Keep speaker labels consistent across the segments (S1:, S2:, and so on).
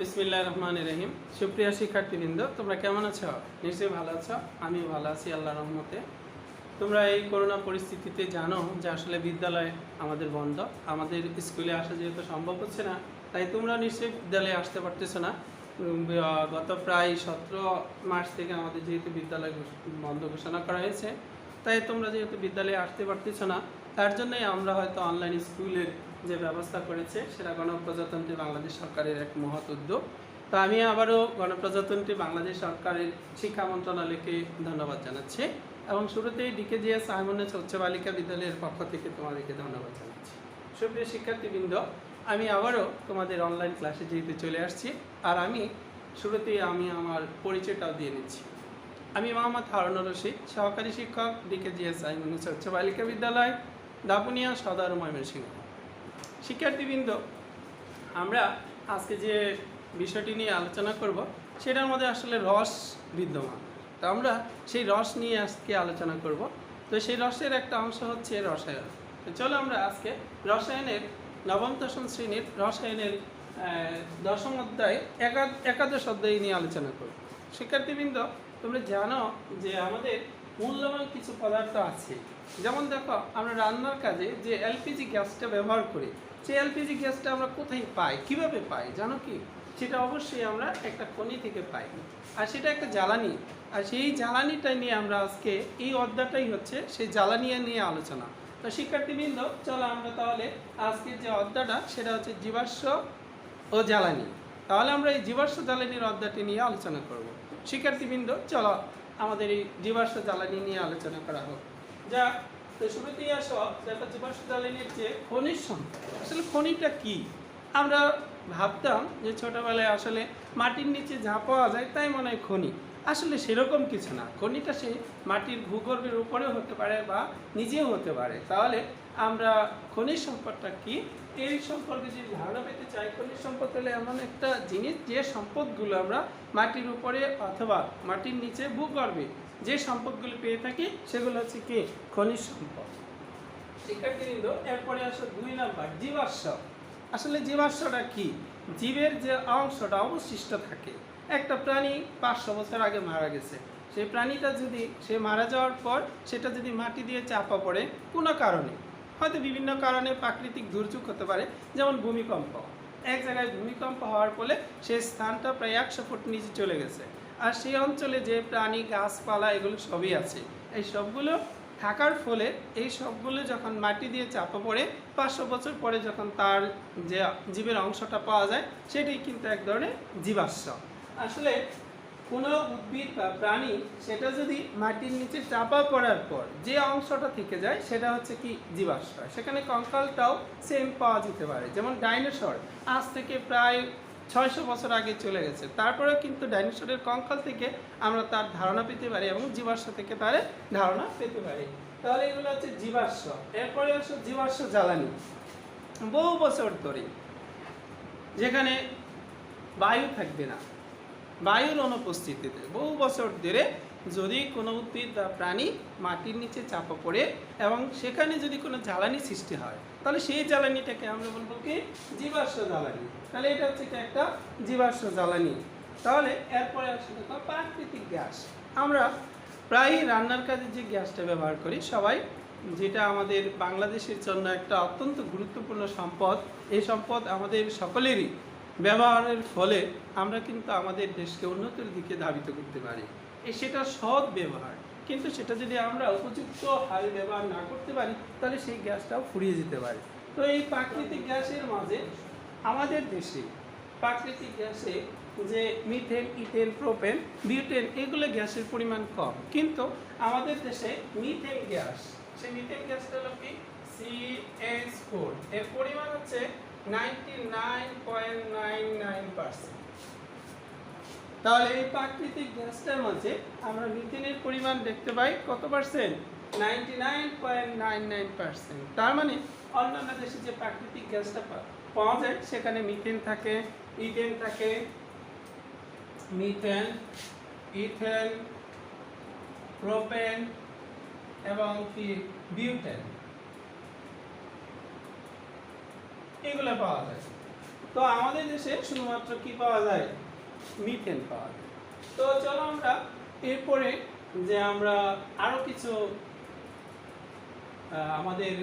S1: বিসমিল্লাহির রহমানির রহিম। সুপ্রিয় শিক্ষার্থীবৃন্দ, তোমরা কেমন আছো? নিশ্চয়ই ভালো আছো। আমি ভালো আছি আল্লাহর রহমতে। তোমরা এই করোনা পরিস্থিতিতে জানো যে আসলে বিদ্যালয় আমাদের বন্ধ, আমাদের স্কুলে আসা যেহেতু সম্ভব হচ্ছে না, তাই তোমরা নিশ্চয়ই বিদ্যালয়ে আসতে পারতেছো না। গত প্রায় 17 মার্চ থেকে আমাদের যেহেতু বিদ্যালয় বন্ধ ঘোষণা করা হয়েছে, তাই তোমরা যেহেতু বিদ্যালয়ে আসতে পারতেছো না, তার জন্যই আমরা হয়তো অনলাইন স্কুলের যে ব্যবস্থা করেছে সেটা গণপ্রজাতন্ত্রী বাংলাদেশ সরকারের এক মহৎ উদ্যোগ। তো আমি আবারও গণপ্রজাতন্ত্রী বাংলাদেশ সরকারের শিক্ষা মন্ত্রণালয়কে ধন্যবাদ জানাচ্ছি এবং শুরুতেই ডিকেজিএস আইমনেস উচ্চ বালিকা বিদ্যালয়ের পক্ষ থেকে তোমাদেরকে ধন্যবাদ জানাচ্ছি। সুপ্রিয় শিক্ষার্থীবৃন্দ, আমি আবারও তোমাদের অনলাইন ক্লাসে যেহেতু চলে আসছি, আর আমি শুরুতেই আমার পরিচয়টাও দিয়ে নিচ্ছি। আমি মোহাম্মদ হারুনুর রশিদ, সহকারী শিক্ষক, ডিকেজিএস আইমনেস উচ্চ বালিকা বিদ্যালয়, দাপুনিয়া, সদর, ময়মনসিংহ। শিক্ষার্থীবৃন্দ, আমরা আজকে যে বিষয়টি নিয়ে আলোচনা করব সেটার মধ্যে আসলে রস বিদ্যমান। তো আমরা সেই রস নিয়ে আজকে আলোচনা করব। তো সেই রসের একটা অংশ হচ্ছে রসায়ন। তো চলো আমরা আজকে রসায়নের নবম দশম শ্রেণীর রসায়নের দশম অধ্যায় একাদশ অধ্যায় নিয়ে আলোচনা করব। শিক্ষার্থীবৃন্দ, তোমরা জানো যে আমাদের মূল্যবান কিছু পদার্থ আছে। যেমন দেখো, আমরা রান্নার কাজে যে এলপিজি গ্যাসটা ব্যবহার করি, সেই এলপিজি গ্যাসটা আমরা কোথায় পাই, কিভাবে পাই জানো কি? সেটা অবশ্যই আমরা একটা খনি থেকে পাই, আর সেটা একটা জ্বালানি। আর সেই জ্বালানিটা নিয়ে আমরা আজকে এই অধ্যায়টাই হচ্ছে সেই জ্বালানি নিয়ে আলোচনা। তো শিক্ষার্থীবৃন্দ, চলো আমরা তাহলে আজকের যে অধ্যায়টা সেটা হচ্ছে জীবাশ্ম ও জ্বালানি। তাহলে আমরা এই জীবাশ্ম জ্বালানির অধ্যায়টি নিয়ে আলোচনা করব। শিক্ষার্থীবৃন্দ, চলো আমাদের এই জীবাশ্ম জ্বালানি নিয়ে আলোচনা করা হোক। যা তো শুরুতেই আসো, দেখো জীবাশ্ম জ্বালানির যে খনিজ সম্পদ, আসলে খনিটা কি? আমরা ভাবতাম যে ছোটোবেলায় আসলে মাটির নিচে যা পাওয়া যায় তাই মনে হয় খনি। আসলে সেরকম কিছু না। খনিটা সেই মাটির ভূগর্ভের উপরেও হতে পারে বা নিজেও হতে পারে। তাহলে আমরা খনিজ সম্পদটা কি এই সম্পর্কে যদি ধারণা পেতে চাই, খনিজ সম্পদ হলে এমন একটা জিনিস যে সম্পদগুলো আমরা মাটির উপরে অথবা মাটির নিচে ভূগর্ভে যে সম্পদগুলো পেয়ে থাকি সেগুলো হচ্ছে কি খনিজ সম্পদ। শিক্ষার্থীবৃন্দ, এরপরে আসো 2 নাম্বার জীবাশ্ম। আসলে জীবাশ্মটা কি? জীবের যে অংশটা অবশিষ্ট থাকে, একটা প্রাণী 500 বছর আগে মারা গেছে, সেই প্রাণীটা যদি সে মারা যাওয়ার পর সেটা যদি মাটি দিয়ে চাপা পড়ে কোনো কারণে, হয়তো বিভিন্ন কারণে প্রাকৃতিক দুর্যোগ হতে পারে, যেমন ভূমিকম্প, এক জায়গায় ভূমিকম্প হওয়ার ফলে সেই স্থানটা প্রায় 100 ফুট নিচে চলে গেছে, আর সেই অঞ্চলে যে প্রাণী গাছপালা এগুলো সবই আছে, এই সবগুলো থাকার ফলে এই সবগুলো যখন মাটি দিয়ে চাপা পড়ে 500 বছর পরে যখন তার যে জীবের অংশটা পাওয়া যায় সেটাই কিন্তু এক ধরনের জীবাশ্ম। আসলে কোনো উদ্ভিদ বা প্রাণী সেটা যদি মাটির নিচে চাপা পড়ার পর যে অংশটা থেকে যায় সেটা হচ্ছে কি জীবাশ্ম। সেখানে কঙ্কালটাও সেম পাওয়া যেতে পারে। যেমন ডাইনোসর আজ থেকে প্রায় 600 বছর আগে চলে গেছে, তারপরেও কিন্তু ডাইনোসরের কঙ্কাল থেকে আমরা তার ধারণা পেতে পারি এবং জীবাশ্ম থেকে তার ধারণা পেতে পারি। তাহলে এগুলো হচ্ছে জীবাশ্ম। এরপরে হচ্ছে জীবাশ্ম জ্বালানি। বহু বছর ধরে যেখানে বায়ু থাকবে না, বায়ুর অনুপস্থিতিতে বহু বছর ধরে যদি কোনো উদ্ভিদ বা প্রাণী মাটির নিচে চাপা পড়ে এবং সেখানে যদি কোনো জ্বালানি সৃষ্টি হয়, তাহলে সেই জ্বালানিটাকে আমরা বলবো কি জীবাশ্ম জ্বালানি। তাহলে এটা হচ্ছে একটা জীবাশ্ম জ্বালানি। তাহলে এরপরে আসলে প্রাকৃতিক গ্যাস। আমরা প্রায় রান্নার কাজে যে গ্যাসটা ব্যবহার করি সবাই, যেটা আমাদের বাংলাদেশের জন্য একটা অত্যন্ত গুরুত্বপূর্ণ সম্পদ, এই সম্পদ আমাদের সকলেরই ব্যবহারের ফলে আমরা কিন্তু আমাদের দেশকে উন্নতির দিকে ধাবিত করতে পারি। সেটা সৎ ব্যবহার, কিন্তু সেটা যদি আমরা উপযুক্ত হারে ব্যবহার না করতে পারি তাহলে সেই গ্যাসটাও ফুরিয়ে যেতে পারে। তো এই প্রাকৃতিক গ্যাসের মাঝে আমাদের দেশে প্রাকৃতিক গ্যাসে যে মিথেন, ইথেন, প্রোপেন, বিউটেন এগুলো গ্যাসের পরিমাণ কম, কিন্তু আমাদের দেশে মিথেন গ্যাস, সেই মিথেন গ্যাসটা হলো কি CH4, এর পরিমাণ হচ্ছে 99.99%। তাহলে এই প্রাকৃতিক গ্যাসটার মাঝে আমরা মিথেনের পরিমাণ দেখতে পাই কত পার্সেন্ট? 99.99%। তার মানে অন্যান্য দেশে যে প্রাকৃতিক গ্যাসটা পাওয়া যায় সেখানে মিথেন থাকে, ইথেন থাকে, মিথেন, ইথেন, প্রোপেন এবং কি বিউটেন এগুলো পাওয়া যায়। তো আমাদের দেশে শুধুমাত্র কি পাওয়া যায়, মিথেন পাওয়া যায়। তো চলো আমরা এরপরে যে আমরা আরো কিছু আমাদের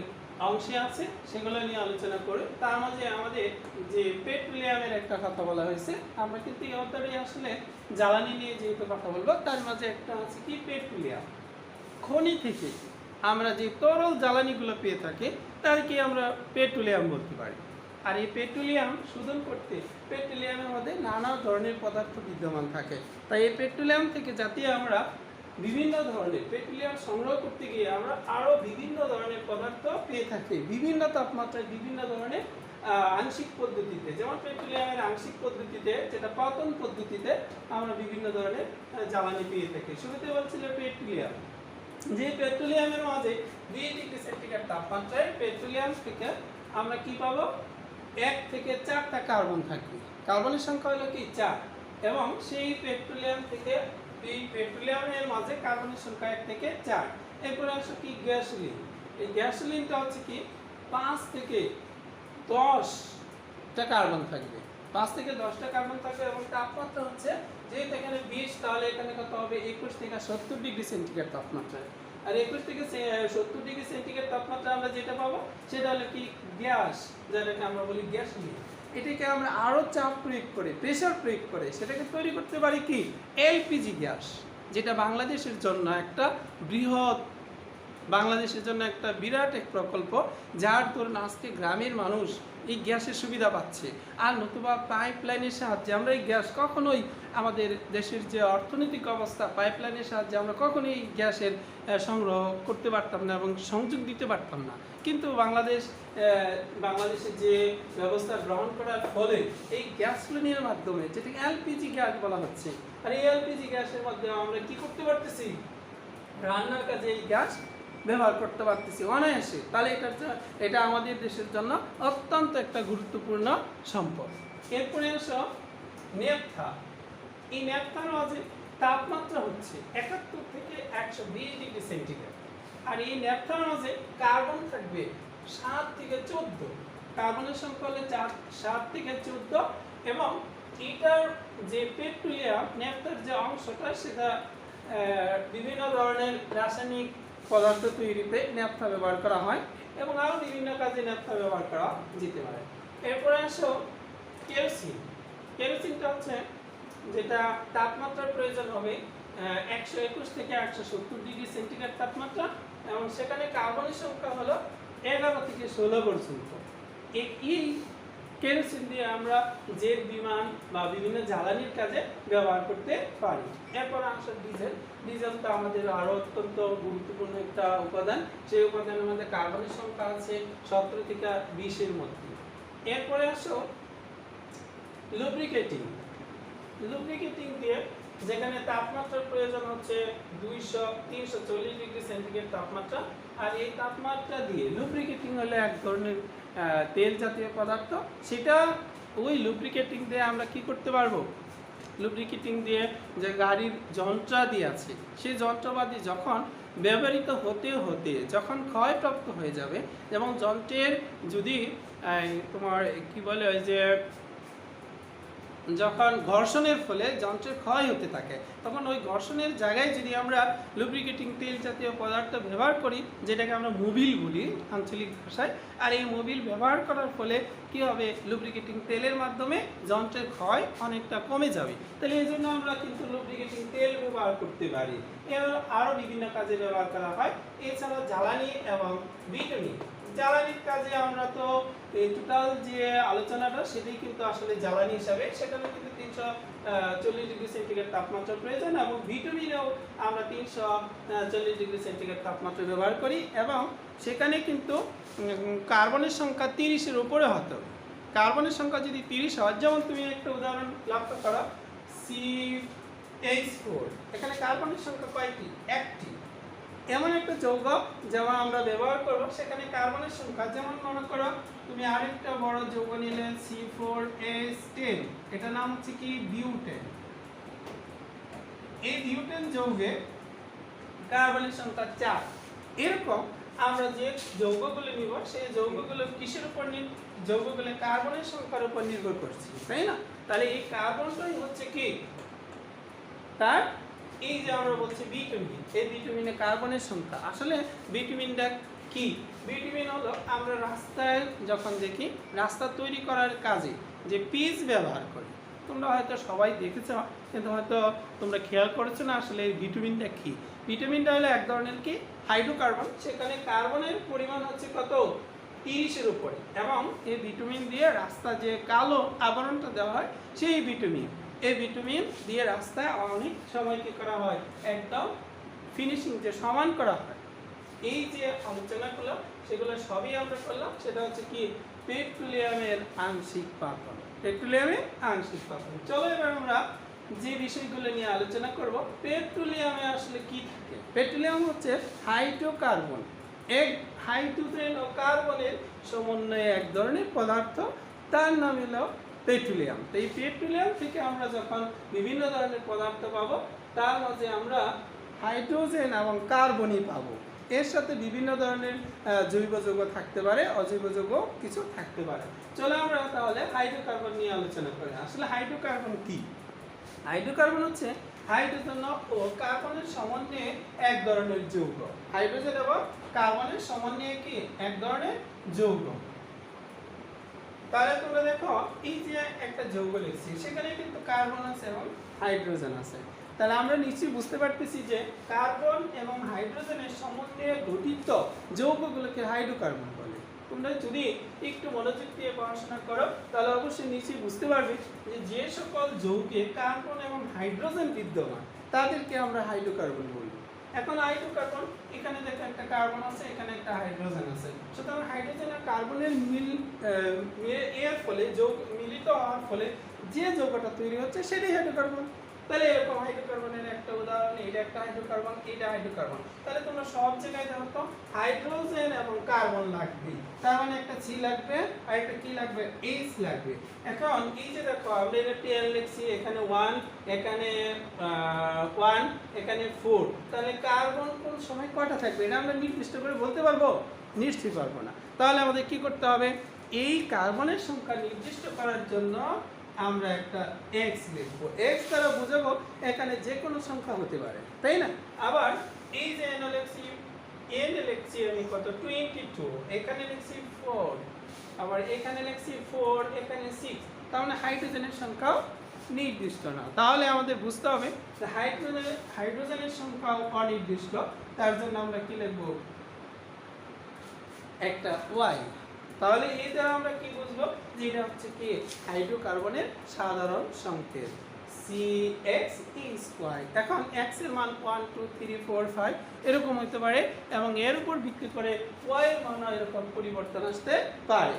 S1: অংশে আছে সেগুলো নিয়ে আলোচনা করি। তার মাঝে আমাদের যে পেট্রোলিয়ামের একটা কথা বলা হয়েছে, আমরা কিন্তু এই অধ্যায়ে আসলে জ্বালানি নিয়ে যেহেতু কথা বলবো, তার মাঝে একটা আছে কি পেট্রোলিয়াম। খনি থেকে আমরা যে তরল জ্বালানিগুলো পেয়ে থাকি তাকে আমরা পেট্রোলিয়াম বলতে পারি। আর এই পেট্রোলিয়াম শোধন করতে পেট্রোলিয়ামের মধ্যে নানা ধরনের পদার্থ বিদ্যমান থাকে। তাই এই পেট্রোলিয়াম থেকে যাতে আমরা বিভিন্ন ধরনের পেট্রোলিয়াম সংগ্রহ করতে গিয়ে আমরা আরো বিভিন্ন ধরনের পদার্থ পেয়ে থাকি বিভিন্ন তাপমাত্রায় বিভিন্ন ধরনের আংশিক পদ্ধতিতে। যেমন পেট্রোলিয়ামের আংশিক পদ্ধতিতে, যেটা পতন পদ্ধতিতে আমরা বিভিন্ন ধরনের জ্বালানি পেয়ে থাকি। শুরুতে বলছিল পেট্রোলিয়াম, যে পেট্রোলিয়ামের মাঝে 2 ডিগ্রি সেন্টিগ্রেড তাপমাত্রায় পেট্রোলিয়াম থেকে আমরা কি পাবো, 1 থেকে 4টা কার্বন থাকবে। কার্বনের সংখ্যা হলো কি 4, এবং সেই পেট্রোলিয়াম থেকে এই পেট্রোলিয়ামের মাঝে কার্বনের সংখ্যা 1 থেকে 4। এরপরে আসো কি গ্যাসোলিন। এই গ্যাসোলিনটা হচ্ছে কি 5 থেকে 10টা কার্বন থাকবে, 5 থেকে 10টা কার্বন থাকবে, এবং তাপমাত্রা হচ্ছে যেহেতু এখানে 20, তাহলে এখানে কত হবে 21 থেকে 70 ডিগ্রি সেন্টিগ্রেড তাপমাত্রা। আর 21 থেকে 70 ডিগ্রি সেন্টিগ্রেড তাপমাত্রা আমরা যেটা পাবো সেটা হলো কি গ্যাস, যেটাকে আমরা বলি গ্যাসোলিন। এটাকে আমরা আরো চাপ প্রয়োগ করে, প্রেসার প্রয়োগ করে সেটাকে তৈরি করতে পারি কি এলপিজি গ্যাস, যেটা বাংলাদেশের জন্য একটা বৃহৎ, বাংলাদেশের জন্য একটা বিরাট এক প্রকল্প, যার দরুন আজকে গ্রামের মানুষ এই গ্যাসের সুবিধা পাচ্ছে। আর নতুবা পাইপলাইনের সাহায্যে আমরা এই গ্যাস কখনোই, আমাদের দেশের যে অর্থনৈতিক অবস্থা, পাইপলাইনের সাহায্যে আমরা কখনোই এই গ্যাসের সংগ্রহ করতে পারতাম না এবং সংযোগ দিতে পারতাম না। কিন্তু বাংলাদেশের যে ব্যবস্থা গ্রহণ করার ফলে এই গ্যাসোলিনের মাধ্যমে, যেটাকে এলপিজি গ্যাস বলা হচ্ছে, আর এই এলপিজি গ্যাসের মাধ্যমে আমরা কি করতে পারতেছি, রান্নার কাজে এই গ্যাস ব্যবহার করতে পারতেছি অনায়াসে। তাহলে এটা আমাদের দেশের জন্য অত্যন্ত একটা গুরুত্বপূর্ণ সম্পদ। এরপরে আসো নেপথা। এই নেপথার মাঝে তাপমাত্রা হচ্ছে 71 থেকে 120 ডিগ্রি সেন্টিগ্রেড। আর এই নেপথার মাঝে কার্বন থাকবে 7 থেকে 14, কার্বনের সংখ্যা হলে 7 থেকে 14, এবং এটার যে পেট্রোলিয়াম নেপথার যে অংশটা সেটা বিভিন্ন ধরনের রাসায়নিক পদার্থ তৈরিতে ন্যাপথা ব্যবহার করা হয়, এবং আরো বিভিন্ন কাজে ন্যাপথা ব্যবহার করা যেতে পারে। এরপরে আসো কেরোসিন। কেরোসিনটা হচ্ছে যেটা তাপমাত্রার প্রয়োজন হবে 121 থেকে 170 ডিগ্রি সেন্টিগ্রেড তাপমাত্রা, এবং সেখানে কার্বনের সংখ্যা হলো 11 থেকে 16 পর্যন্ত। এই কেরোসিন দিয়ে আমরা জেট বিমান বা বিভিন্ন জ্বালানির কাজে ব্যবহার করতে পারি। এরপর আসে ডিজেল। ডিজেলটা আমাদের আরো অত্যন্ত গুরুত্বপূর্ণ একটা উপাদান। সেই উপাদানের মধ্যে কার্বনের সংখ্যা আছে 17 থেকে 20-এর মধ্যে। এরপরে আসো লুব্রিকেটিং। লুব্রিকেটিং দিয়ে যেখানে তাপমাত্রার প্রয়োজন হচ্ছে 200-340 ডিগ্রি সেন্টিগ্রেড তাপমাত্রা, আর এই তাপমাত্রা দিয়ে লুব্রিকেটিং হলো এক ধরনের তেল জাতীয় পদার্থ, সেটা ওই লুব্রিকেটিং দিয়ে আমরা কি করতে পারবো, লুব্রিকেটিং দিয়ে যে গাড়ির যন্ত্রাদি আছে সেই যন্ত্রপাতি যখন ব্যবহৃত হতে হতে যখন ক্ষয়প্রাপ্ত হয়ে যাবে, এবং যন্ত্রের যদি তোমার কি বলে ওই যে যখন ঘর্ষণের ফলে যন্ত্রের ক্ষয় হতে থাকে, তখন ওই ঘর্ষণের জায়গায় যদি আমরা লুব্রিকেটিং তেল জাতীয় পদার্থ ব্যবহার করি, যেটাকে আমরা মোবিল বলি আঞ্চলিক ভাষায়, আর এই মোবিল ব্যবহার করার ফলে কি হবে, লুব্রিকেটিং তেলের মাধ্যমে যন্ত্রের ক্ষয় অনেকটা কমে যাবে। তাহলে এই জন্য আমরা কিন্তু লুব্রিকেটিং তেল ব্যবহার করতে পারি। এর আরও বিভিন্ন কাজে ব্যবহার করা হয়। এছাড়া জ্বালানি এবং বিটুনি। জ্বালানির কাজে আমরা তো এই টোটাল যে আলোচনাটা সেটাই কিন্তু আসলে জ্বালানি হিসাবে, সেখানে কিন্তু 340 ডিগ্রি সেন্টিগ্রেড তাপমাত্রা প্রয়োজন, এবং বিটুমিনেও আমরা 340 ডিগ্রি সেন্টিগ্রেড তাপমাত্রা ব্যবহার করি, এবং সেখানে কিন্তু কার্বনের সংখ্যা 30-এর উপরে হতো। কার্বনের সংখ্যা যদি 30 হয়, যেমন তুমি একটা উদাহরণ লক্ষ্য করো, CH4, এখানে কার্বনের সংখ্যা কয়টি, 1টি। এমন একটা যৌগ যেমন আমরা ব্যবহার করব, সেখানে কার্বনের সংখ্যা, যেমন মনে করো তুমি আরেকটা বড় যৌগ নিলে C4H10, এটা নাম হচ্ছে কি বিউটেন। এই বিউটেন যৌগে কার্বনের সংখ্যা 4। এরকম আমরা যে যৌগগুলো নিব সেই যৌগগুলো কিসের উপর যৌগগুলো কার্বনের সংখ্যার উপর নির্ভর করছে, তাই না? তাহলে এই কার্বনটাই হচ্ছে কি তার এই যে আমরা বলছি বিটুমিন, এই বিটুমিনে কার্বনের সংখ্যা। আসলে বিটুমিনটা কি? বিটুমিন হলো আমরা রাস্তায় যখন দেখি রাস্তা তৈরি করার কাজে যে পিচ ব্যবহার করি, তোমরা হয়তো সবাই দেখেছো কিন্তু হয়তো তোমরা খেয়াল করেছো না আসলে এই ভিটামিনটা কি। ভিটামিনটা হলো এক ধরনের কি হাইড্রোকার্বন, সেখানে কার্বনের পরিমাণ হচ্ছে কত 30-এর উপরে, এবং এই ভিটামিন দিয়ে রাস্তা যে কালো আবরণটা দেওয়া হয় সেই ভিটামিন, এই ভিটামিন দিয়ে রাস্তায় অনেক সময় কি করা হয় একদম ফিনিশিং যে সমান করা হয়। এই যে আলোচনাগুলো সেগুলো সবই আমরা করলাম, সেটা হচ্ছে কি পেট্রোলিয়ামের আংশিক পাতন, পেট্রোলিয়ামের আংশিক পাতন। চলো এবার আমরা যে বিষয়গুলো নিয়ে আলোচনা করব। পেট্রোলিয়ামে আসলে কি থাকে? পেট্রোলিয়াম হচ্ছে হাইড্রোকার্বন, এক হাইড্রোজেন ও কার্বনের সমন্বয়ে এক ধরনের পদার্থ, তার নাম হলো পেট্রোলিয়াম। তো এই পেট্রোলিয়াম থেকে আমরা যখন বিভিন্ন ধরনের পদার্থ পাবো, তার মাঝে আমরা হাইড্রোজেন এবং কার্বনই পাবো। এর সাথে বিভিন্ন ধরনের জৈব যৌগ থাকতে পারে, অজৈব যৌগ কিছু থাকতে পারে। চলো আমরা তাহলে হাইড্রোকার্বন নিয়ে আলোচনা করি। আসলে হাইড্রোকার্বন কি? হাইড্রোকার্বন হচ্ছে হাইড্রোজেন ও কার্বনের সমন্বয়ে এক ধরনের যৌগ। হাইড্রোজেন এবং কার্বনের সমন্বয়ে কি এক ধরনের যৌগ। তাহলে তোমরা দেখো এই যে একটা যৌগ লিখছি, সেখানে কিন্তু কার্বন আছে এবং হাইড্রোজেন আছে। তাহলে আমরা নিশ্চয়ই বুঝতে পারতেছি যে কার্বন এবং হাইড্রোজেনের সমন্বয়ে গঠিত যৌগগুলোকে হাইড্রোকার্বন বলে। তোমরা যদি একটু মনোযোগ দিয়ে পড়াশোনা করো তাহলে অবশ্যই নিশ্চয়ই বুঝতে পারবে যে যে সকল যৌগে কার্বন এবং হাইড্রোজেন বিদ্যমান তাদেরকে আমরা হাইড্রোকার্বন বলি। এখন হাইড্রোকার্বন, এখানে দেখো একটা কার্বন আছে, এখানে একটা হাইড্রোজেন আছে। সুতরাং হাইড্রোজেন আর কার্বনের এর ফলে যৌগ মিলিত হওয়ার ফলে যে যৌগটা তৈরি হচ্ছে সেটাই হাইড্রোকার্বন। তাহলে এরকম হাইড্রোকার্বনের একটা উদাহরণ, এটা একটা হাইড্রোকার্বন, এটা হাইড্রোকার্বন। তাহলে তোমরা সব জায়গায় দেখো তো হাইড্রোজেন এবং কার্বন লাগবে, তার মানে একটা সি লাগবে আর একটা কি লাগবে এইচ লাগবে। এখন এই যে দেখো আমরা এটা 10 লিখছি, এখানে 1, এখানে 1, এখানে 4, তাহলে কার্বন কোন সময় কয়টা থাকবে এটা আমরা নির্দিষ্ট করে বলতে পারবো? নিশ্চয়ই পারবো না। তাহলে আমাদের কি করতে হবে? এই কার্বনের সংখ্যা নির্দিষ্ট করার জন্য আমরা একটা x লিখবো। x দ্বারা বুঝাবো এখানে যে কোনো সংখ্যা হতে পারে, তাই না? আবার এই যে n লিখছি আমি কত 22, এখানে লিখছি 4, আবার এখানে লিখছি 4, এখানে 6, তার মানে হাইড্রোজেনের সংখ্যাও নির্দিষ্ট না। তাহলে আমাদের বুঝতে হবে যে হাইড্রোজেনের সংখ্যা অনির্দিষ্ট, তার জন্য আমরা কি লিখবো? একটা y। তাহলে এই দ্বারা আমরা কি বুঝবো যে এটা হচ্ছে কি হাইড্রোকার্বনের সাধারণ সংকেত CH3। এখন x এর মান 1 2 3 4 5 এরকম হতে পারে, এবং এর উপর ভিত্তি করে y এর মান এরকম পরিবর্তন আসতে পারে।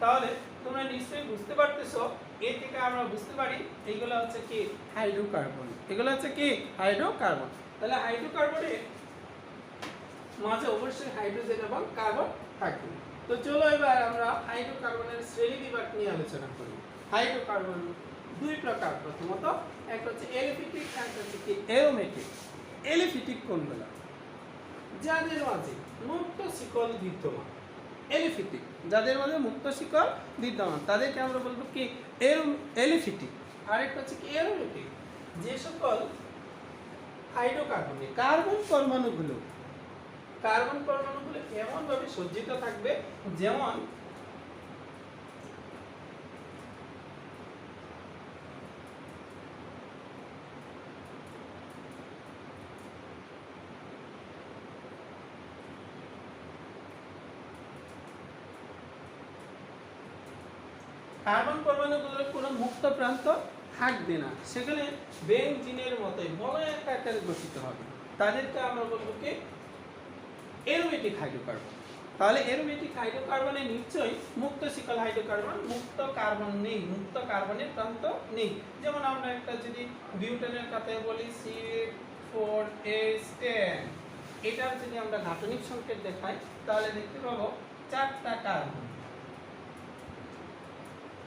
S1: তাহলে তোমরা নিশ্চয়ই বুঝতে পারতেছো, এর থেকে আমরা বুঝতে পারি এইগুলো হচ্ছে কি হাইড্রোকার্বন, এগুলো হচ্ছে কি হাইড্রোকার্বন। তাহলে হাইড্রোকার্বনের মাঝে অবশ্যই হাইড্রোজেন এবং কার্বন থাকবে। তো চলো এবার আমরা হাইড্রোকার্বনের শ্রেণী বিভাগ নিয়ে আলোচনা করি। হাইড্রোকার্বন দুই প্রকার, প্রথমত একটা হচ্ছে এলিফিটিক, একটা হচ্ছে কি অ্যারোমেটিক। এলিফিটিক কোনগুলো? যাদের মাঝে মুক্ত শিকল বিদ্যমান। এলিফিটিক যাদের মাঝে মুক্ত শিকল বিদ্যমান তাদেরকে আমরা বলবো কি এলিফিটিক। আরেকটা হচ্ছে কি অ্যারোমেটিক, যে সকল হাইড্রোকার্বনে কার্বন পরমাণুগুলো এমন ভাবে সজ্জিত থাকবে যেমন কার্বন পরমাণুগুলোর কোনো মুক্ত প্রান্ত থাকবে না, সেখানে বেনজিনের মতোই বলয় আকারে গঠিত হবে, তাদেরকে আমরা বলবো কি অ্যারোমেটিক হাইড্রোকার্বন। তাহলে অ্যারোমেটিক হাইড্রোকার্বনে নিশ্চয়ই মুক্ত শিকল হাইড্রোকার্বন, মুক্ত কার্বন নেই, মুক্ত কার্বনের প্রান্ত নেই। যেমন আমরা একটা যদি বিউটেনের কথায় বলি C4H10, এটার যদি আমরা গাঠনিক সংকেত দেখাই তাহলে দেখতে পাবো 4টা কার্বন,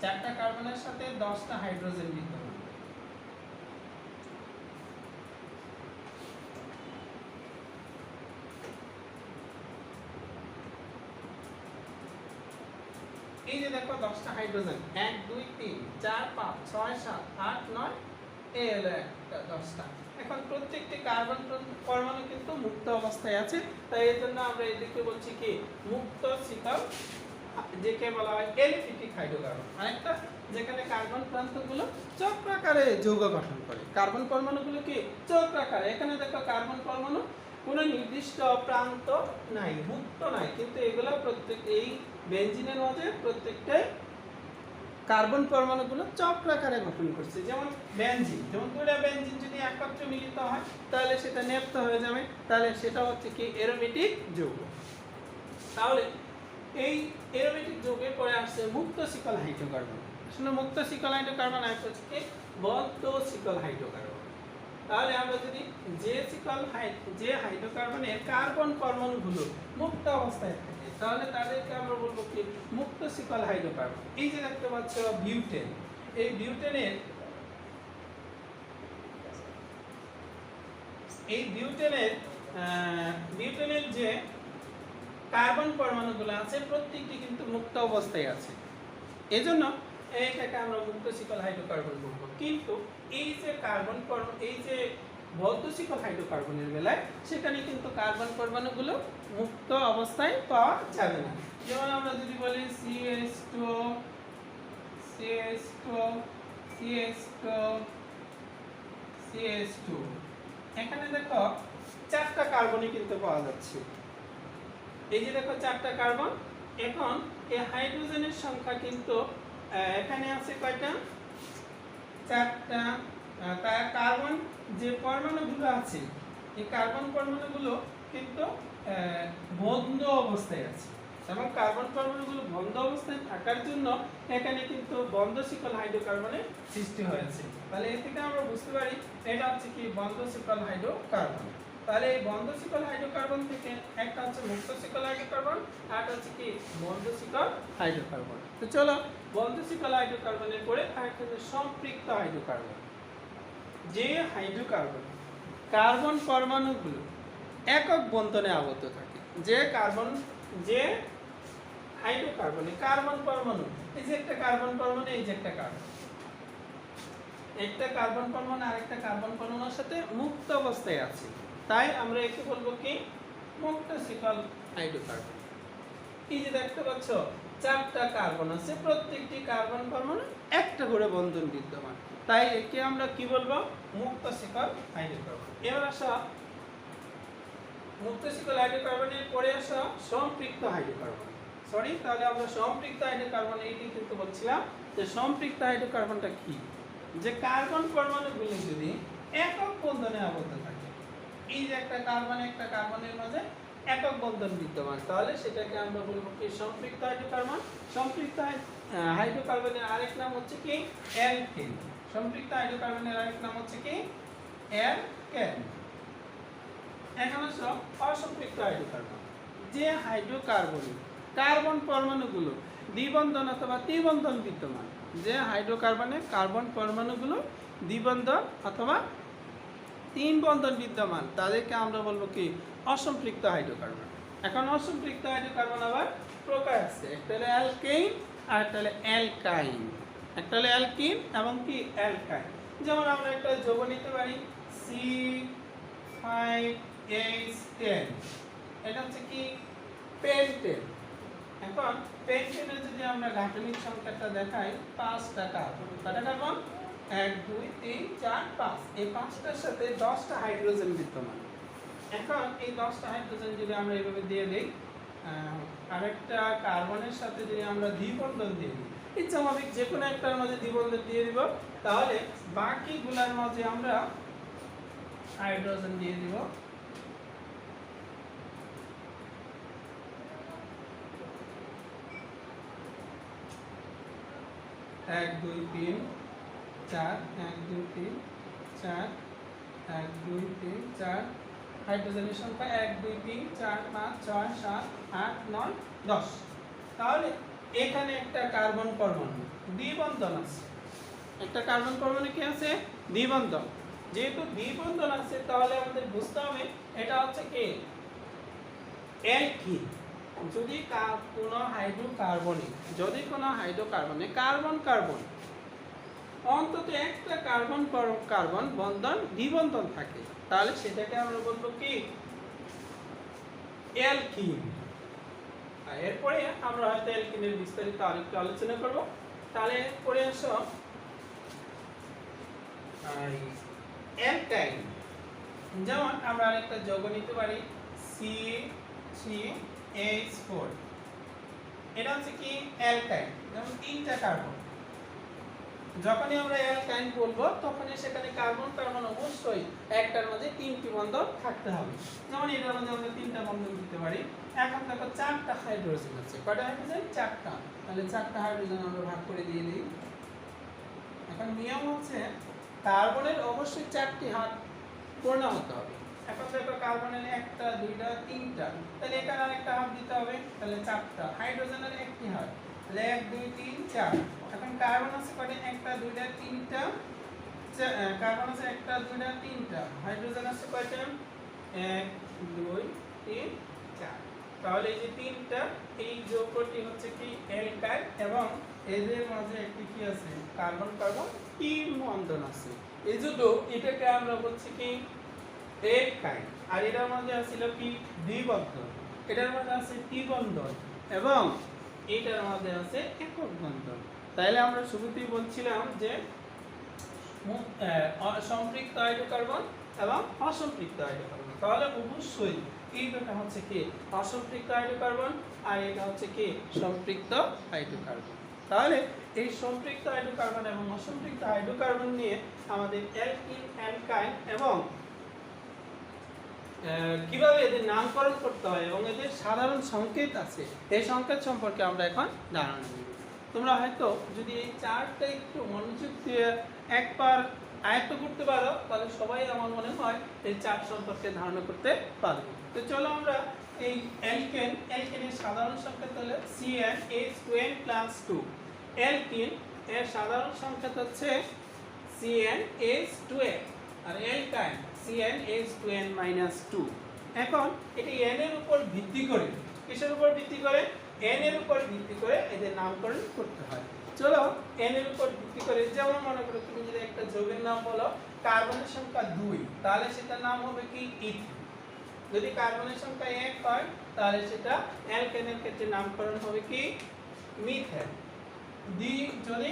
S1: 4টা কার্বনের সাথে 10টা হাইড্রোজেন বিদ্যমান। এই যে দেখো 10টা হাইড্রোজেন 1 2 3 4 5 6 7 8 9 এই হলো একটা 10টা। এখন প্রত্যেকটি কার্বন পরমাণু কিন্তু মুক্ত অবস্থায় আছে, তাই এর জন্য আমরা এদিকে বলছি কি মুক্ত শিকল, যেকে বলা হয় এলিফ্যাটিক হাইড্রোকার্বন। আরেকটা যেখানে কার্বন প্রান্তগুলো চক্রাকারে যৌগ গঠন করে, কার্বন পরমাণুগুলো কি চক্রাকারে। এখানে দেখো কার্বন পরমাণু কোনো নির্দিষ্ট প্রান্ত নাই, মুক্ত নাই, কিন্তু এগুলো প্রত্যেক এই বেনজিনের মাঝে প্রত্যেকটাই কার্বন পরমাণুগুলো চক্রাকারে গঠন করছে। যেমন বেনজিন, যেমন দুইটা বেনজিন যদি একত্রে মিলিত হয় তাহলে সেটা নেপ্ত হয়ে যাবে, তাহলে সেটা হচ্ছে কি অ্যারোমেটিক যৌগ। তাহলে এই অ্যারোমেটিক যৌগের পরে আসছে মুক্ত শিকল হাইড্রোকার্বন। আসলে মুক্ত শিকল হাইড্রোকার্বন আর হচ্ছে কি বদ্ধ শিকল হাইড্রোকার্বন। তাহলে আমরা যদি যে হাইড্রোকার্বনের কার্বন পরমাণুগুলো মুক্ত অবস্থায় থাকে তাহলে তাদেরকে আমরা বলবো কি মুক্ত শিকল হাইড্রোকার্বন। এই যে দেখতে পাচ্ছ বিউটেন, এই বিউটেনের যে কার্বন পরমাণুগুলো আছে প্রত্যেকটি কিন্তু মুক্ত অবস্থায় আছে, এজন্য এটাকে আমরা মুক্ত শিকল হাইড্রোকার্বন বলবো। কিন্তু এই যে এই যে বদ্ধ শিকল হাইড্রোকার্বনের বেলায় সেখানে কিন্তু কার্বন পরমাণুগুলো মুক্ত অবস্থায় পাওয়া যাবে না। যেমন আমরা যদি বলি CH2 এখানে দেখো 4টা কার্বনই কিন্তু পাওয়া যাচ্ছে। এই যে দেখো 4টা কার্বন। এখন এই হাইড্রোজেনের সংখ্যা কিন্তু এখানে আছে কয়টা 4টা। তার কার্বন যে পরমাণুগুলো আছে এই কার্বন পরমাণুগুলো কিন্তু বন্ধ অবস্থায় আছে, এবং কার্বন পরমাণুগুলো বন্ধ অবস্থায় থাকার জন্য এখানে কিন্তু বন্ধ শিকল হাইড্রোকার্বনের সৃষ্টি হয়েছে। তাহলে এ থেকে আমরা বুঝতে পারি এটা হচ্ছে কি বন্ধ শিকল হাইড্রোকার্বন। তাহলে এই বন্ধ শিকল হাইড্রোকার্বন থেকে একটা হচ্ছে মুক্ত শিকল হাইড্রোকার্বন আর একটা হচ্ছে কি বন্ধ শিকল হাইড্রোকার্বন। তো চলো বন্ধ শিকল হাইড্রোকার্বনের পরে আরেকটা হচ্ছে সম্পৃক্ত হাইড্রোকার্বন। যে হাইড্রোকার্বন কার্বন পরমাণুগুলো একক বন্ধনে আবদ্ধ থাকে, যে হাইড্রোকার্বনে কার্বন পরমাণু, এই যে একটা কার্বন পরমাণু, এই যে একটা কার্বন পরমাণু আরেকটা কার্বন পরমাণুর সাথে মুক্ত অবস্থায় আছে, তাই আমরা একে বলবো কি মুক্ত শিকল হাইড্রোকার্বন। এই যে দেখতে পাচ্ছ 4টা কার্বন আছে, প্রত্যেকটি কার্বন পরমাণু একটা করে বন্ধন বিদ্যমান, তাই একে আমরা কি বলবো মুক্ত শিকল হাইড্রোকার্বন। এবার আসা মুক্ত শিকল হাইড্রোকার্বনের পরে আসা সম্পৃক্ত হাইড্রোকার্বন। তাহলে আমরা সম্পৃক্ত হাইড্রোকার্বন এইটি কিন্তু বলছিলাম যে সম্পৃক্ত হাইড্রোকার্বনটা কি, যে কার্বন পরমাণুগুলো যদি একক বন্ধনে আবদ্ধ থাকে, এই যে একটা কার্বনের মাঝে একক বন্ধন বিদ্যমান, তাহলে সেটাকে আমরা বলবো কি সম্পৃক্ত হাইড্রোকার্বন। সম্পৃক্ত হাইড্রোকার্বনের আরেক নাম হচ্ছে কি অ্যালকেন। সম্পৃক্ত হাইড্রোকার্বনের আরেক নাম হচ্ছে কি অ্যালকেন। এখন আসো অসম্পৃক্ত হাইড্রোকার্বন। যে হাইড্রোকার্বনে কার্বন পরমাণুগুলো দ্বিবন্ধন অথবা ত্রিবন্ধন বিদ্যমান, যে হাইড্রোকার্বনে কার্বন পরমাণুগুলো দ্বিবন্ধন অথবা তিন বন্ধন বিদ্যমান, তাদেরকে আমরা বলবো কি অসম্পৃক্ত হাইড্রোকার্বন। এখন অসম্পৃক্ত হাইড্রোকার্বন আবার প্রকার আছে, একটা হলো অ্যালকেইন আর একটা হলো অ্যালকাইন। একটা হলো অ্যালকিন এবং কি অ্যালকাইন। যেমন আমরা একটা যৌগ নিতে পারি C5H10, এটা হচ্ছে কি পেন্টেন। এখন পেন্টেনের যদি আমরা গাঠনিক সংখ্যাটা দেখাই 5টা কার্বন, কয়টা কার্বন 1 2 3 4 5, এই 5টার সাথে 10টা হাইড্রোজেন বিদ্যমান। এখন এই 10টা হাইড্রোজেন যদি আমরা এইভাবে দিয়ে দেই, আরেকটা কার্বনের সাথে যদি আমরা দ্বিবন্ধন দিয়ে দিই, ইচ্ছামাফিক যে কোনো একটার মাঝে দ্বিবন্ধন দিয়ে দিব, তাহলে বাকিগুলোর মাঝে আমরা হাইড্রোজেন দিয়ে দিব। এক দুই তিন চার, 1 2 3 4, 1 2 3 4, হাইড্রোজেনের সংখ্যা 1 2 3 4 5 6 7 8 9 10। তাহলে এখানে একটা কার্বন পরমাণু দ্বিবন্ধন আছে, একটা কার্বন পরমাণু কি আছে দ্বিবন্ধন। যেহেতু দ্বিবন্ধন আছে তাহলে আমাদের বুঝতে হবে এটা হচ্ছে কি অ্যালকিন। যদি কোনো হাইড্রোকার্বনে কার্বন কার্বন অন্তত একটা কার্বন কার্বন বন্ধন দ্বিবন্ধন থাকে, তাহলে সেটাকে আমরা বলবো কি অ্যালকিন। আর এরপরে আমরা হয়তো অ্যালকিনের বিস্তারিত আরেকটু আলোচনা করব। তাহলে পরে আসো অ্যালকাইন। যেমন আমরা আরেকটা যৌগ নিতে পারি C3H4, এটা হচ্ছে কি অ্যালকাইন। যেমন তিনটা কার্বন, যখনই আমরা অ্যালকাইন বলবো তখনই সেখানে কার্বন কার্বন অবশ্যই একটার মাঝে তিনটি বন্ধন থাকতে হবে। যেমন এটার মধ্যে আমরা তিনটা বন্ধন দিতে পারি। এখন দেখো চারটা হাইড্রোজেন আছে, কয়টা হাইড্রোজেন? চারটা। তাহলে চারটা হাইড্রোজেন আমরা ভাগ করে দিয়ে দিই। এখন নিয়ম হচ্ছে কার্বনের অবশ্যই চারটি হাত পূর্ণ হতে হবে। এখন দেখো কার্বনের একটা দুইটা তিনটা, তাহলে এখানে আরেকটা হাত দিতে হবে, তাহলে চারটা। হাইড্রোজেনের একটি হাত, তাহলে 1 2 3 4। এখন কার্বন আছে কয়টা? একটা দুইটা তিনটা, কার্বন আছে একটা দুইটা তিনটা। হাইড্রোজেন আছে কয়টা? 1 2 3 4। তাহলে এই যে তিনটা, এই যৌগটি হচ্ছে কি অ্যালকাইল এবং এদের মাঝে একটি কি আছে? কার্বন কার্বন কি বন্ধন আছে। এই জন্য এটাকে আমরা বলছি কি অ্যালকাইল। আর এটার মধ্যে আছে কি দ্বিবন্ধন, এটার মধ্যে আছে ত্রিবন্ধন এবং এটার মধ্যে আছে একক বন্ধন। তাহলে আমরা শুরুতেই বলছিলাম যে সম্পৃক্ত হাইড্রোকার্বন এবং অসম্পৃক্ত হাইড্রোকার্বন। তাহলে অবশ্যই এই দুটো হচ্ছে কি অসম্পৃক্ত হাইড্রোকার্বন আর এটা হচ্ছে কি সম্পৃক্ত হাইড্রোকার্বন। তাহলে এই সম্পৃক্ত হাইড্রোকার্বন এবং অসম্পৃক্ত হাইড্রোকার্বন নিয়ে আমাদের অ্যালকিন, অ্যালকাইন এবং কিভাবে এদের নামকরণ করতে হয় এবং এদের সাধারণ সংকেত আছে, এই সংকেত সম্পর্কে আমরা এখন ধারণা নেব। তোমরা হয়তো যদি এই চারটা একটু মনোযোগ দিয়ে একবার আয়ত্ত করতে পারো, তাহলে সবাই আমার মনে হয় এই চার সম্পর্কে ধারণা করতে পারবে। তো চলো আমরা এই অ্যালকেনের সাধারণ সংকেত হলো CnH2n+2। অ্যালকিন এর সাধারণ সংকেত হচ্ছে CnH2n আর অ্যালকাইন CnH2n-2। এখন এটি n এর উপর ভিত্তি করে, কিসের উপর ভিত্তি করে? n এর উপর ভিত্তি করে এদের নামকরণ করতে হয়। চলো n এর উপর ভিত্তি করে, যেমন মনে করো তুমি যদি একটা যৌগের নাম বলো কার্বনের সংখ্যা 2, তাহলে সেটার নাম হবে কি ইথিন। যদি কার্বনের সংখ্যা 1 হয় তাহলে সেটা অ্যালকেনের ক্ষেত্রে নামকরণ হবে কি মিথেন। যদি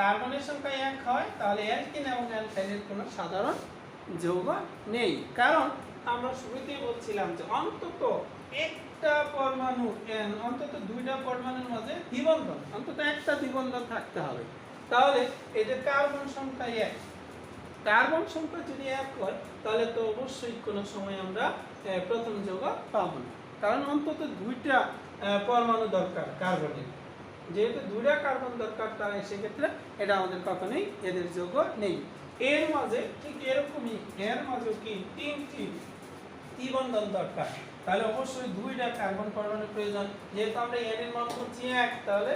S1: কার্বনের সংখ্যা 1 হয় তাহলে অ্যালকিন এবং অ্যালকাইনের কোনো সাধারণ যৌগ নেই, কারণ আমরা শুরুতেই বলছিলাম যে অন্তত একটা পরমাণু অন্তত দুইটা পরমাণুর মাঝে দ্বিবন্ধন, অন্তত একটা দ্বিবন্ধন থাকতে হবে। তাহলে এই যে কার্বন সংখ্যা 1, কার্বন সংখ্যা যদি 1 হয় তাহলে তো অবশ্যই কোনো সময় আমরা প্রথম যৌগ পাবো না, কারণ অন্তত দুইটা পরমাণু দরকার কার্বনের। যেহেতু দুইটা কার্বন দরকার, তাহলে সেক্ষেত্রে এটা আমাদের কখনোই এদের যৌগ নেই। এর মাঝে ঠিক এরকমই এর মাঝেও কি তিনটি ত্রিবন্ধন দরকার, তাহলে অবশ্যই দুইটা কার্বন পরমাণুর প্রয়োজন। যেহেতু আমরা n এর মান হচ্ছে 1, তাহলে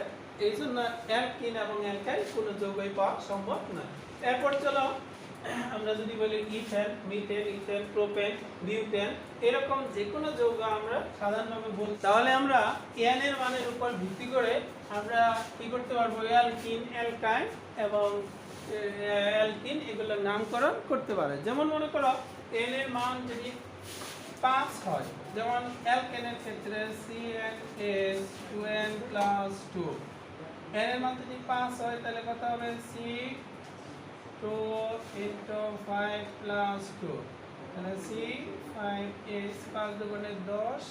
S1: এই জন্য অ্যালকিন এবং অ্যালকাইল কোনো যৌগই পাওয়া সম্ভব নয়। এরপর চলো আমরা যদি বলি ethane, methane, ethane, propane, butane, এরকম যে কোনো যৌগ আমরা সাধারণভাবে বলি, তাহলে আমরা n এর মানের উপর ভিত্তি করে আমরা কি করতে পারবো? অ্যালকিন, অ্যালকাইন এবং অ্যালকিন এগুলোর নামকরণ করতে পারে। যেমন মনে করো n এর মান যদি 5 হয়, যেমন অ্যালকেনের ক্ষেত্রে CnH2n+2, n এর মান যদি 5 হয় তাহলে কত হবে? C2H5+2, তাহলে C5H 5 দুগুণে 10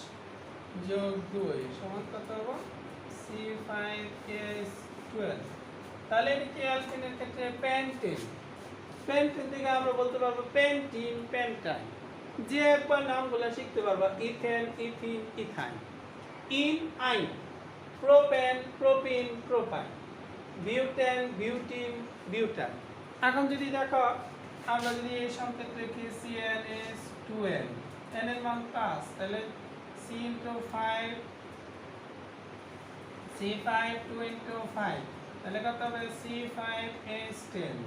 S1: যোগ 2 সমান কত হবে? C5H12। তাহলে এটা কি অ্যালকেনের ক্ষেত্রে পেন্টেন। পেন্টেন থেকে আমরা বলতে পারবো পেন্টিন, পেন্টাইন। যে একবার নামগুলো শিখতে পারবা, ইথেন, ইথিন, ইথাইন, ইন, আইন, propane, propene, propyne, butane, butene, butyne. এখন যদি দেখো আমরা যদি এই সংকেত লিখি CnH2n, n এর মান 5, তাহলে C5 2 into 5, তাহলে কত হবে? C5H10।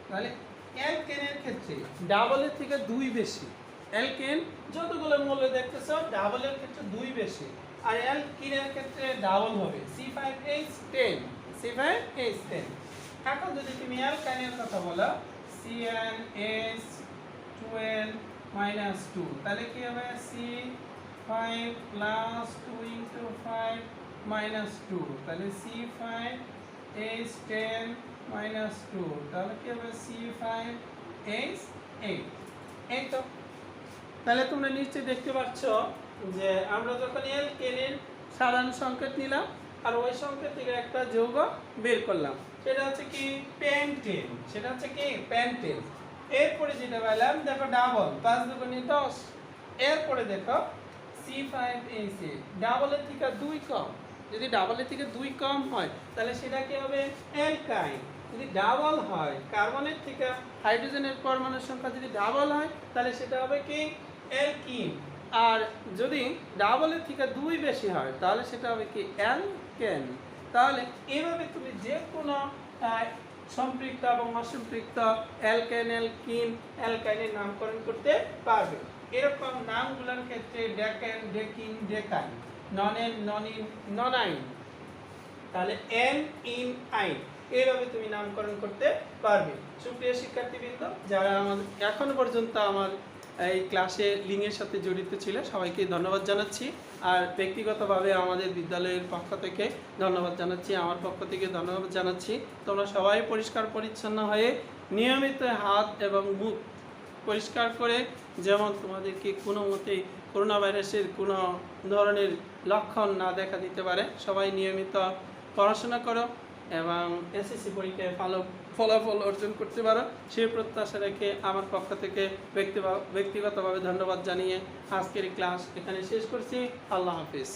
S1: তাহলে অ্যালকেনের ক্ষেত্রে ডাবলের থেকে 2 বেশি, অ্যালকেন যতগুলো মূল্য দেখতেছো ডাবলের ক্ষেত্রে 2 বেশি, আর অ্যালকিনের ক্ষেত্রে ডাবল হবে C5H10 C5H10। এখন যদি তুমি অ্যালকাইনের কথা বলো CnH12 - 2, তাহলে কি হবে C5 + 2 × 5 - 2, তাহলে C5H10 - 2, তাহলে কি হবে C5H8। এই তো, তাহলে তোমরা নিশ্চয়ই দেখতে পাচ্ছ যে আমরা যখন অ্যালকেনের সাধারণ সংকেত নিলাম আর ওই সংকেত থেকে একটা যৌগ বের করলাম, সেটা হচ্ছে কি পেন্টেন, সেটা হচ্ছে কি পেন্টেন। এরপরে যেটা পেলাম দেখো ডাবল, 5 × 2 = 10। এরপরে দেখো C5H8 ডাবলের থেকে 2 কম, যদি ডাবলের থেকে 2 কম হয় তাহলে সেটা কি হবে অ্যালকাইন। যদি ডাবল হয় কার্বনের থেকে হাইড্রোজেনের পরমাণুর সংখ্যা যদি ডাবল হয় তাহলে সেটা হবে কি অ্যালকিন। আর যদি ডাবলের থেকে 2 বেশি হয় তাহলে সেটা হবে কি অ্যালকেন। তাহলে এইভাবে তুমি যে কোনো সম্পৃক্ত এবং অসম্পৃক্ত অ্যালকেন, অ্যালকিন, অ্যালকাইনের নামকরণ করতে পারবে। এরকম নামগুলোর ক্ষেত্রে ডেকেন, ডেকিন, ডেকাইন, ননেন, ননিন, ননাইন, তাহলে এন, ইন, আইন, এইভাবে তুমি নামকরণ করতে পারবে। সুপ্রিয় শিক্ষার্থীবৃন্দ, যারা আমাদের এখনো পর্যন্ত আমার এই ক্লাসে লিঙ্কের সাথে জড়িত ছিল সবাইকে ধন্যবাদ জানাচ্ছি। আর ব্যক্তিগতভাবে আমাদের বিদ্যালয়ের পক্ষ থেকে ধন্যবাদ জানাচ্ছি, আমার পক্ষ থেকে ধন্যবাদ জানাচ্ছি। তোমরা সবাই পরিষ্কার পরিচ্ছন্ন হয়ে নিয়মিত হাত এবং মুখ পরিষ্কার করে, যেমন তোমাদেরকে কোনো মতেই করোনা ভাইরাসের কোনো ধরনের লক্ষণ না দেখা দিতে পারে, সবাই নিয়মিত পড়াশোনা করো এবং এসএসসি পরীক্ষায় ভালো ফলাফল অর্জন করতে পারো, সেই প্রত্যাশা রেখে আমার পক্ষ থেকে ব্যক্তিগতভাবে ধন্যবাদ জানিয়ে আজকের ক্লাস এখানে শেষ করছি। আল্লাহ হাফিজ।